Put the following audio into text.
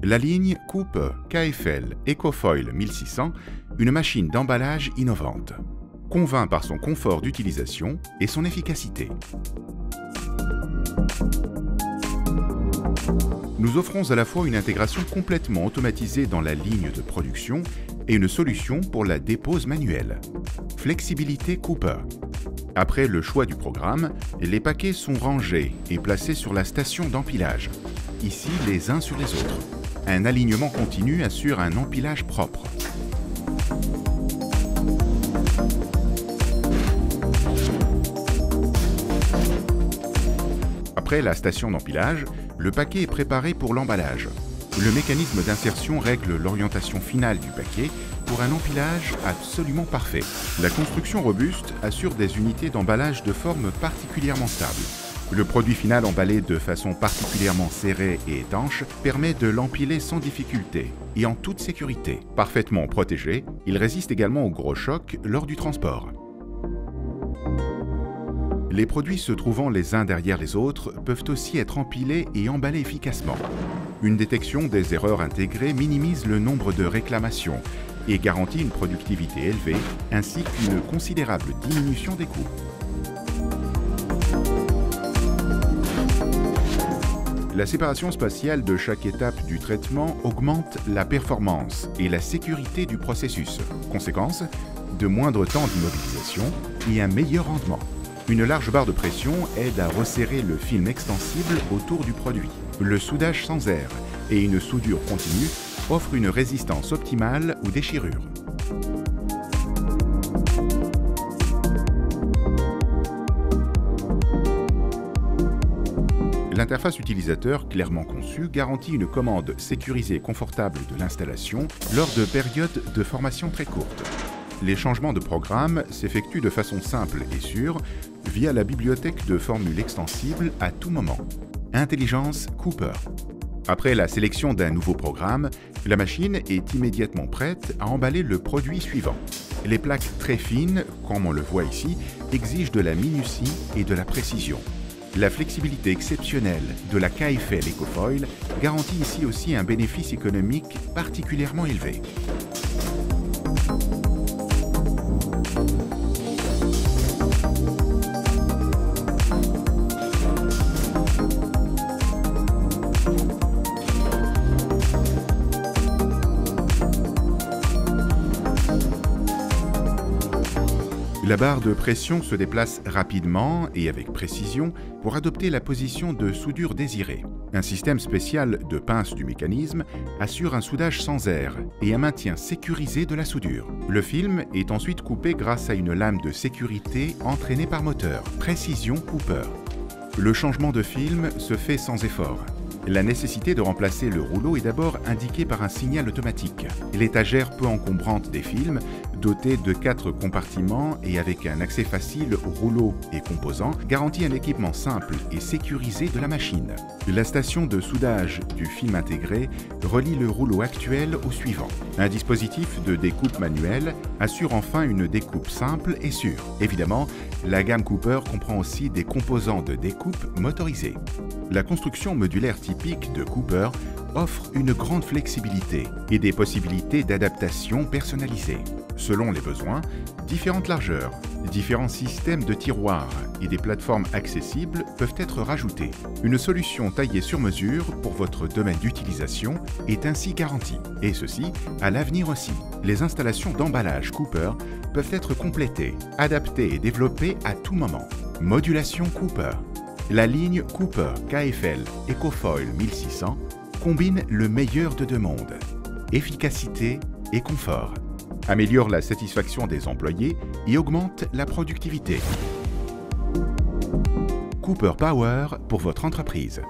La ligne Cooper KFL EcoFoil 1600, une machine d'emballage innovante, convainc par son confort d'utilisation et son efficacité. Nous offrons à la fois une intégration complètement automatisée dans la ligne de production et une solution pour la dépose manuelle. Flexibilité Cooper. Après le choix du programme, les paquets sont rangés et placés sur la station d'empilage, ici les uns sur les autres. Un alignement continu assure un empilage propre. Après la station d'empilage, le paquet est préparé pour l'emballage. Le mécanisme d'insertion règle l'orientation finale du paquet pour un empilage absolument parfait. La construction robuste assure des unités d'emballage de forme particulièrement stable. Le produit final emballé de façon particulièrement serrée et étanche permet de l'empiler sans difficulté et en toute sécurité. Parfaitement protégé, il résiste également aux gros chocs lors du transport. Les produits se trouvant les uns derrière les autres peuvent aussi être empilés et emballés efficacement. Une détection des erreurs intégrées minimise le nombre de réclamations et garantit une productivité élevée ainsi qu'une considérable diminution des coûts. La séparation spatiale de chaque étape du traitement augmente la performance et la sécurité du processus. Conséquence, de moindres temps d'immobilisation et un meilleur rendement. Une large barre de pression aide à resserrer le film extensible autour du produit. Le soudage sans air et une soudure continue offrent une résistance optimale aux déchirures. L'interface utilisateur clairement conçue garantit une commande sécurisée et confortable de l'installation lors de périodes de formation très courtes. Les changements de programme s'effectuent de façon simple et sûre via la bibliothèque de formules extensibles à tout moment. Intelligence Cooper. Après la sélection d'un nouveau programme, la machine est immédiatement prête à emballer le produit suivant. Les plaques très fines, comme on le voit ici, exigent de la minutie et de la précision. La flexibilité exceptionnelle de la KFL EcoFoil garantit ici aussi un bénéfice économique particulièrement élevé. La barre de pression se déplace rapidement et avec précision pour adopter la position de soudure désirée. Un système spécial de pince du mécanisme assure un soudage sans air et un maintien sécurisé de la soudure. Le film est ensuite coupé grâce à une lame de sécurité entraînée par moteur. Précision Cooper. Le changement de film se fait sans effort. La nécessité de remplacer le rouleau est d'abord indiquée par un signal automatique. L'étagère peu encombrante des films, dotée de 4 compartiments et avec un accès facile aux rouleaux et composants, garantit un équipement simple et sécurisé de la machine. La station de soudage du film intégré relie le rouleau actuel au suivant. Un dispositif de découpe manuelle assure enfin une découpe simple et sûre. Évidemment, la gamme Cooper comprend aussi des composants de découpe motorisés. La construction modulaire typique de Cooper offre une grande flexibilité et des possibilités d'adaptation personnalisées. Selon les besoins, différentes largeurs, différents systèmes de tiroirs et des plateformes accessibles peuvent être rajoutés. Une solution taillée sur mesure pour votre domaine d'utilisation est ainsi garantie. Et ceci à l'avenir aussi. Les installations d'emballage Cooper peuvent être complétées, adaptées et développées à tout moment. Modulation Cooper. La ligne Cooper KFL EcoFoil 1600 combine le meilleur de deux mondes, efficacité et confort, améliore la satisfaction des employés et augmente la productivité. Cooper Power pour votre entreprise.